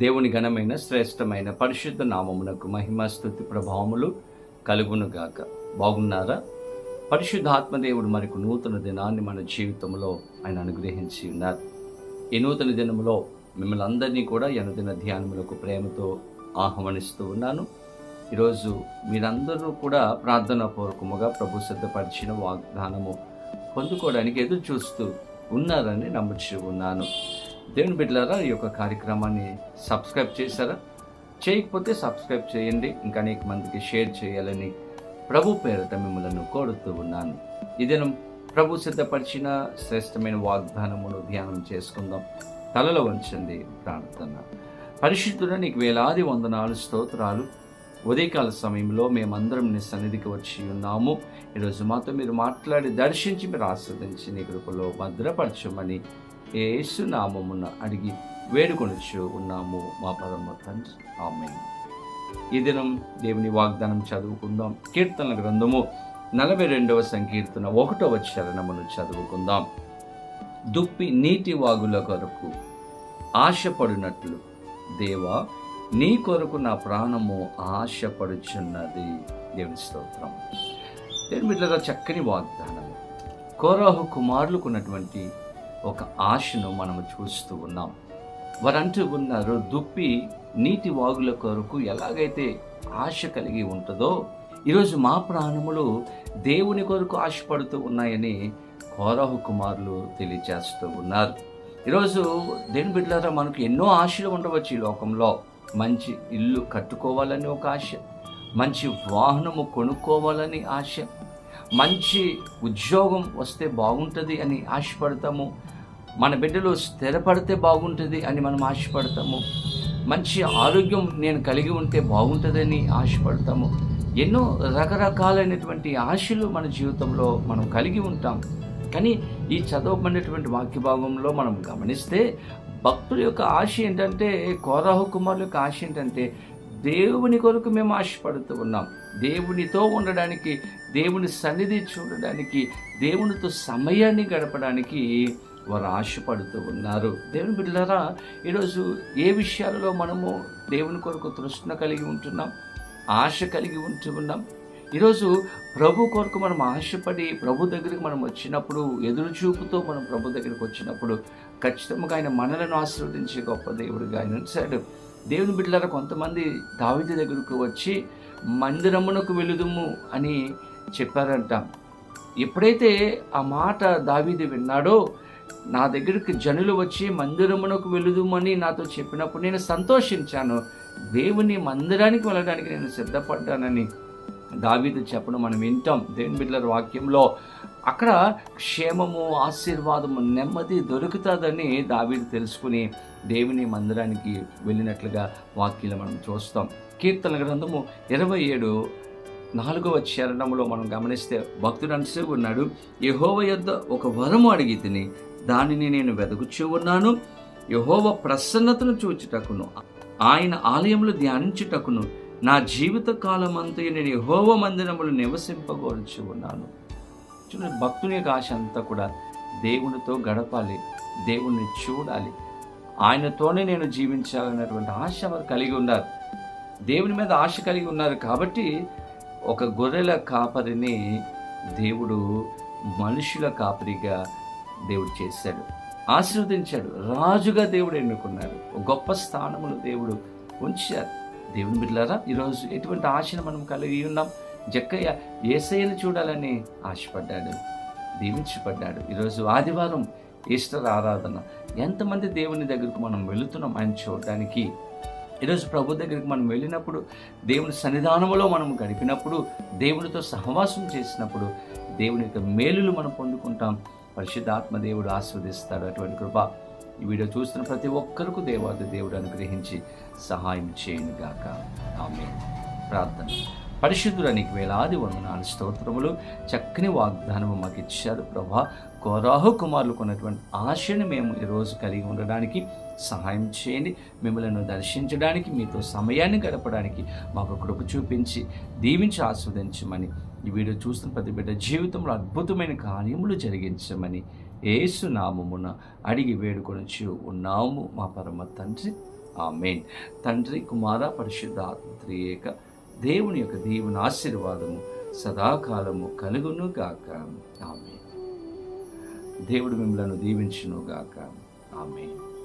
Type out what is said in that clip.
దేవుని ఘనమైన శ్రేష్టమైన పరిశుద్ధ నామమునకు మహిమ స్తుతి ప్రభావములు కలుగునుగాక. బాగున్నారా? పరిశుద్ధాత్మదేవుడు మరికు నూతన దినాన్ని మన జీవితంలో ఆయన అనుగ్రహించి ఉన్నారు. ఈ నూతన దినములో మిమ్మల్ని అందరినీ కూడా అనుదిన ధ్యానములకు ప్రేమతో ఆహ్వానిస్తూ ఉన్నాను. ఈరోజు మీరందరూ కూడా ప్రార్థనాపూర్వకముగా ప్రభు సిద్ధపరిచిన వాగ్దానము పొందుకోవడానికి ఎదురు చూస్తూ ఉన్నారని నమ్ముచూ ఉన్నాను. దేవుని బిడ్డలారా, ఈ యొక్క కార్యక్రమాన్ని సబ్స్క్రైబ్ చేశారా? చేయకపోతే సబ్స్క్రైబ్ చేయండి. ఇంకా అనేక మందికి షేర్ చేయాలని ప్రభు పేరట మిమ్మల్ని కోరుతూ ఉన్నాను. ఈ దినం ప్రభు సిద్ధపరిచిన శ్రేష్టమైన వాగ్దానమును ధ్యానం చేసుకుందాం. తలలో వంచండి, ప్రార్థన. పరిశుద్ధుడా, నీకు వేలాది వందనాలు, స్తోత్రాలు. ఉదయకాల సమయంలో మేమందరం నీ సన్నిధికి వచ్చి ఉన్నాము. ఈరోజు మాతో మీరు మాట్లాడి దర్శించి మీరు ఆస్వాదించి నీ కృపలో భద్రపరచమని యేసు నామమున అడిగి వేడుకొనుచు ఉన్నాము మా పరమ తండ్రి, ఆమేన్. ఈ దినం దేవుని వాగ్దానం చదువుకుందాం. కీర్తనల గ్రంథము 42వ సంకీర్తన 1వ చరణమును చదువుకుందాం. దుప్పి నీటి వాగుల కొరకు ఆశపడినట్లు దేవా, నీ కొరకు నా ప్రాణము ఆశపడుచున్నది. దేవుని స్తోత్రం. దేవుని బిడ్డలారా, చక్కని వాగ్దానం. కోరాహు కుమారులకున్నటువంటి ఒక ఆశను మనము చూస్తూ ఉన్నాం. వారంటూ ఉన్నారు, దుప్పి నీటి వాగుల కొరకు ఎలాగైతే ఆశ కలిగి ఉంటుందో ఈరోజు మా ప్రాణములు దేవుని కొరకు ఆశపడుతూ ఉన్నాయని కోరాహు కుమారులు తెలియజేస్తూ ఉన్నారు. ఈరోజు దేవుని బిడ్డలారా, మనకు ఎన్నో ఆశలు ఉండవచ్చు ఈ లోకంలో. మంచి ఇల్లు కట్టుకోవాలని ఒక ఆశ, మంచి వాహనము కొనుక్కోవాలని ఆశ, మంచి ఉద్యోగం వస్తే బాగుంటుంది అని ఆశపడతాము. మన బిడ్డలు స్థిరపడితే బాగుంటుంది అని మనం ఆశపడతాము. మంచి ఆరోగ్యం నేను కలిగి ఉంటే బాగుంటుందని ఆశపడతాము. ఎన్నో రకరకాలైనటువంటి ఆశలు మన జీవితంలో మనం కలిగి ఉంటాం. కానీ ఈ చదవబడినటువంటి వాక్య భాగంలో మనం గమనిస్తే భక్తుల యొక్క ఆశ ఏంటంటే, కోరాహు కుమారుల యొక్క ఆశ ఏంటంటే, దేవుని కొరకు మేము ఆశపడుతూ ఉన్నాం. దేవునితో ఉండడానికి, దేవుని సన్నిధి చూడడానికి, దేవునితో సమయాన్ని గడపడానికి వారు ఆశపడుతూ ఉన్నారు. దేవుని బిడ్డలారా, ఈరోజు ఏ విషయాలలో మనము దేవుని కొరకు తృష్ణ కలిగి ఉంటున్నాం, ఆశ కలిగి ఉంటున్నాం? ఈరోజు ప్రభు కొరకు మనం ఆశపడి ప్రభు దగ్గరికి మనం వచ్చినప్పుడు, ఎదురు చూపుతో మనం ప్రభు దగ్గరికి వచ్చినప్పుడు ఖచ్చితంగా ఆయన మనలను ఆశీర్వదించే గొప్ప దేవుడిగా ఆయన ఉంచాడు. దేవుని బిడ్డలారా, కొంతమంది దావీదు దగ్గరకు వచ్చి మందిరమునకు వెళుదుము అని చెప్పారంట. ఎప్పుడైతే ఆ మాట దావీదు విన్నాడో, నా దగ్గరికి జనులు వచ్చి మందిరమునకు వెళుదుమని నాతో చెప్పినప్పుడు నేను సంతోషించాను. దేవుని మందిరానికి వెళ్ళడానికి నేను సిద్ధపడ్డానని దావీదు చెప్పడం మనం వింటాం. దేవుని బిడ్డల వాక్యంలో అక్కడ క్షేమము, ఆశీర్వాదము, నెమ్మది దొరుకుతుందని దావీదు తెలుసుకుని దేవుని మందిరానికి వెళ్ళినట్లుగా వాక్యంలో మనం చూస్తాం. కీర్తన గ్రంథము 27:4వ చరణంలో మనం గమనిస్తే భక్తుడు అంటూ ఉన్నాడు, యెహోవా యొద్ద ఒక వరము అడిగి తిని దానిని నేను వెదకుచూ ఉన్నాను. యెహోవా ప్రసన్నతను చూచుటకును ఆయన ఆలయములు ధ్యానించుటకును నా జీవిత కాలమంతయు నేను యెహోవా మందిరములు నివసింపగోరుచు ఉన్నాను. చూడండి, భక్తుని యొక్క ఆశ అంతా కూడా దేవునితో గడపాలి, దేవుణ్ణి చూడాలి, ఆయనతోనే నేను జీవించాలనేటువంటి ఆశ వారు కలిగి ఉన్నారు. దేవుని మీద ఆశ కలిగి ఉన్నారు కాబట్టి ఒక గొర్రెల కాపరిని దేవుడు మనుషుల కాపరిగా దేవుడు చేశాడు, ఆశీర్వదించాడు. రాజుగా దేవుడు ఎన్నుకున్నాడు, ఒక గొప్ప స్థానములు దేవుడు ఉంచారు. దేవుని బిడ్డలారా, ఈరోజు ఎటువంటి ఆశను మనం కలిగి ఉన్నాం? జక్కయ్య యేసయ్యను చూడాలని ఆశపడ్డాడు, దీవించబడ్డాడు. ఈరోజు ఆదివారం ఈస్టర్ ఆరాధన. ఎంతమంది దేవుని దగ్గరకు మనం వెళుతున్నాం ఆయన చూడడానికి? ఈరోజు ప్రభు దగ్గరికి మనం వెళ్ళినప్పుడు, దేవుని సన్నిధానంలో మనం గడిపినప్పుడు, దేవునితో సహవాసం చేసినప్పుడు దేవుని యొక్క మేలులు మనం పొందుకుంటాం. పరిశుద్ధాత్మ దేవుడు ఆస్వాదిస్తాడు. అటువంటి కృప ఈ వీడియో చూస్తున్న ప్రతి ఒక్కరికి దేవాది దేవుడు అనుగ్రహించి సహాయం చేయను గాక. ఆమేన్. ప్రార్థన. పరిశుద్ధుడా, నీకు వేలాది వందనాలు, స్తోత్రములు. చక్కని వాగ్దానము మాకు ఇచ్చారు ప్రభా. కోరాహు కుమారులకు ఉన్నటువంటి ఆశను మేము ఈరోజు కలిగి ఉండడానికి సహాయం చేయండి. మిమ్మల్ని దర్శించడానికి, మీతో సమయాన్ని గడపడానికి మాకు కృప చూపించి దీవించి ఆస్వాదించమని ఈ వీడియో చూస్తున్న ప్రతి బిడ్డ జీవితంలో అద్భుతమైన కార్యములు జరిగించమని యేసు నామమున అడిగి వేడుకొనుచు ఉన్నాము మా పరమ తండ్రి, ఆమేన్. తండ్రి, కుమార, పరిశుద్ధాత్మ త్రియేక దేవుని యొక్క దీవెన ఆశీర్వాదము సదాకాలము కలుగును గాక. ఆమేన్. దేవుడు మిమ్మలను దీవించును గాక. ఆమేన్.